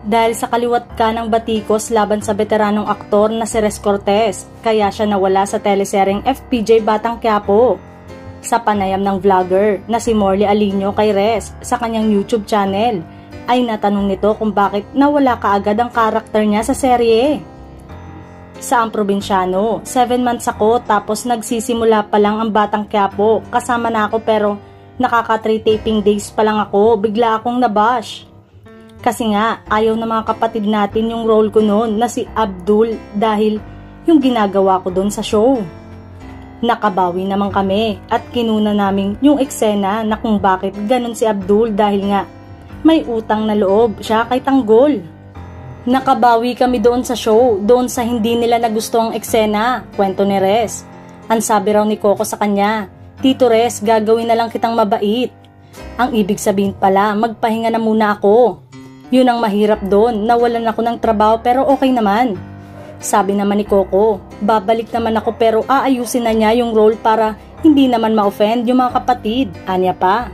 Dahil sa kaliwat ka ng batikos laban sa veteranong aktor na si Res Cortez, kaya siya nawala sa teleseryeng FPJ Batang Quiapo. Sa panayam ng vlogger na si Morley Alinio kay Res sa kanyang YouTube channel, ay natanong nito kung bakit nawala kaagad ang karakter niya sa serye. Sa ang probinsyano, 7 months ako tapos nagsisimula pa lang ang Batang Quiapo, kasama na ako pero nakaka 3 taping days pa lang ako, bigla akong nabash. Kasi nga, ayaw ng mga kapatid natin yung role ko noon na si Abdul dahil yung ginagawa ko doon sa show. Nakabawi naman kami at kinuna namin yung eksena na kung bakit ganun si Abdul dahil nga may utang na loob siya kay Tanggol. Nakabawi kami doon sa show, doon sa hindi nila nagusto ang eksena, kwento ni Res. Ang sabi raw ni Coco sa kanya, "Tito Res, gagawin na lang kitang mabait." Ang ibig sabihin pala, magpahinga na muna ako. Yun ang mahirap doon, nawalan ako ng trabaho pero okay naman. Sabi naman ni Coco, babalik naman ako pero aayusin na niya yung role para hindi naman ma-offend yung mga kapatid. Anya pa.